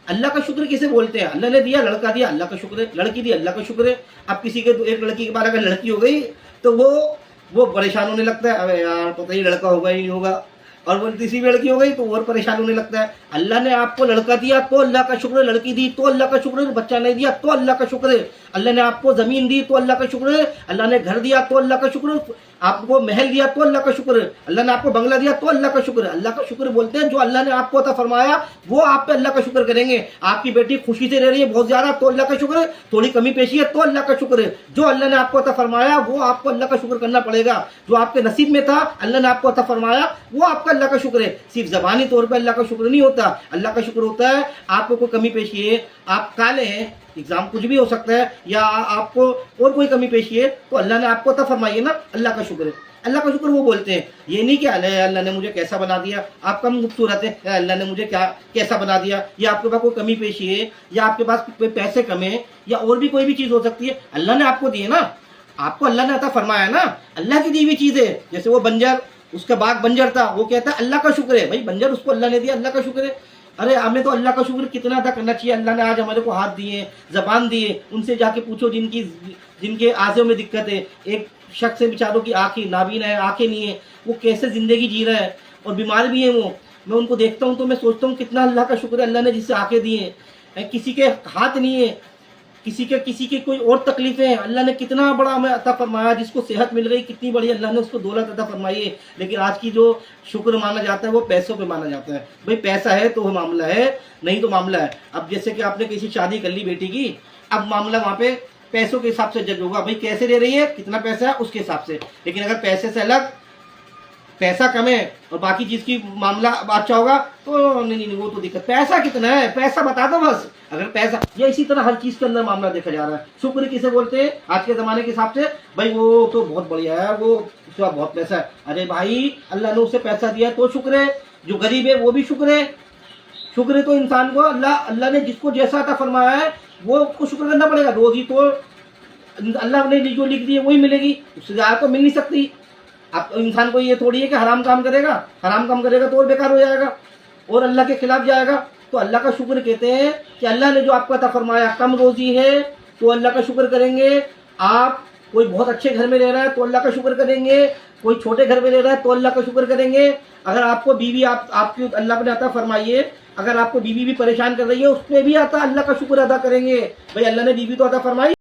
अल्लाह का शुक्र किसे बोलते हैं? अल्लाह ने दिया, लड़का दिया, अल्लाह का शुक्र है। लड़की दी, अल्लाह का शुक्र है। अब किसी के एक लड़की के बाद अगर लड़की हो गई तो वो परेशान होने लगता है, अबे यार पता ही लड़का होगा ही नहीं होगा। और वो तीसरी लड़की हो गई तो और परेशान होने लगता है। अल्लाह ने आपको लड़का दिया तो अल्लाह का शुक्र है, लड़की दी तो अल्लाह का शुक्र है, बच्चा नहीं दिया तो अल्लाह का शुक्र है। अल्लाह ने आपको ज़मीन दी तो अल्लाह का शुक्र है, अल्लाह ने घर दिया तो अल्लाह का शुक्र है, आपको महल दिया तो अल्लाह का शुक्र है, अल्लाह ने आपको बंगला दिया तो अल्लाह का शुक्र है। अल्लाह का शुक्र बोलते हैं जो अल्लाह ने आपको अता फरमाया वो आप पे अल्लाह का शुक्र करेंगे। आपकी बेटी खुशी से रह रही है बहुत ज़्यादा तो अल्लाह का शुक्र है, थोड़ी कमी पेशी है तो अल्लाह का शुक्र है। जो अल्लाह ने आपको अता फरमाया वो आपको अल्लाह का शुक्र करना पड़ेगा। जो आपके नसीब में था अल्लाह ने आपको अता फरमाया वो आपका अल्लाह का शुक्र है। सिर्फ ज़बानी तौर पर अल्लाह का शुक्र नहीं होता, अल्लाह का शुक्र होता है आपको कोई कमी पेशी है, आप काले हैं, एग्जाम कुछ भी हो सकता है, या आपको और कोई कमी पेशी है तो अल्लाह ने आपको अता फरमाई है ना, अल्लाह का शुक्र है। अल्लाह का शुक्र वो बोलते हैं। ये नहीं कि अल्लाह ने मुझे कैसा बना दिया, आप कम खूबसूरत है, अल्लाह ने मुझे कैसा बना दिया, या आपके पास कोई कमी पेशी है, या आपके पास कोई पैसे कम है, या और भी कोई भी चीज़ हो सकती है, अल्लाह ने आपको दी है ना, आपको अल्लाह ने अता फरमाया ना, अल्लाह की दी हुई चीज़ है। जैसे वो बंजर, उसका बाग बंजर था, वो कहता है अल्लाह का शुक्र है। भाई बंजर उसको अल्लाह ने दिया, अल्लाह का शुक्र है। अरे हमें तो अल्लाह का शुक्र कितना अदा करना चाहिए। अल्लाह ने आज हमारे को हाथ दिए, जबान दिए, उनसे जाके पूछो जिनके आज़ों में दिक्कत है। एक शख्स है बेचारों की आँखें नाबीन है, आँखें नहीं है, वो कैसे ज़िंदगी जी रहा है और बीमार भी है वो। मैं उनको देखता हूँ तो मैं सोचता हूँ कितना अल्लाह का शुक्र है, अल्लाह ने जिससे आँखें दी हैं। किसी के हाथ नहीं है, किसी के कोई और तकलीफें हैं, अल्लाह ने कितना बड़ा हमें अता फरमाया। जिसको सेहत मिल गई कितनी बड़ी अल्लाह ने उसको दौलत अता फरमाई है। लेकिन आज की जो शुक्र माना जाता है वो पैसों पे माना जाता है। भाई पैसा है तो मामला है, नहीं तो मामला है। अब जैसे कि आपने किसी शादी कर ली बेटी की, अब मामला वहाँ पे पैसों के हिसाब से जज होगा, भाई कैसे दे रही है, कितना पैसा है उसके हिसाब से। लेकिन अगर पैसे से अलग पैसा कम है और बाकी चीज़ की मामला अच्छा होगा तो नहीं वो तो दिक्कत। पैसा कितना है, पैसा बता दो बस। अगर पैसा, ये इसी तरह हर चीज़ के अंदर मामला देखा जा रहा है। शुक्र किसे बोलते हैं आज के ज़माने के हिसाब से? भाई वो तो बहुत बढ़िया है, वो उसके पास बहुत पैसा है। अरे भाई अल्लाह ने उसे पैसा दिया है तो शुक्र है, जो गरीब है वो भी शुक्र है। शुक्र है तो इंसान को अल्लाह ने जिसको जैसा अता फरमाया है वो उसको शुक्र करना पड़ेगा। रोज़ी तो अल्लाह ने जो लिख दी है वही मिलेगी, उससे ज़्यादा तो मिल नहीं सकती। अब इंसान को ये थोड़ी है कि हराम काम करेगा, हराम काम करेगा तो और बेकार हो जाएगा और अल्लाह के खिलाफ जाएगा। तो अल्लाह का शुक्र कहते हैं कि अल्लाह ने जो आपको अता फरमाया, कम रोज़ी है तो अल्लाह का शुक्र करेंगे। आप कोई बहुत अच्छे घर में रह रहा है तो अल्लाह का शुक्र करेंगे, कोई छोटे घर में रह रहा है तो अल्लाह का शुक्र करेंगे। अगर आपको बीवी आपकी अल्लाह ने अता फरमाई है, अगर आपको बीवी भी परेशान कर रही है उस पर भी अल्लाह का शुक्र अदा करेंगे। भाई अल्लाह ने बीवी तो अता फरमाई।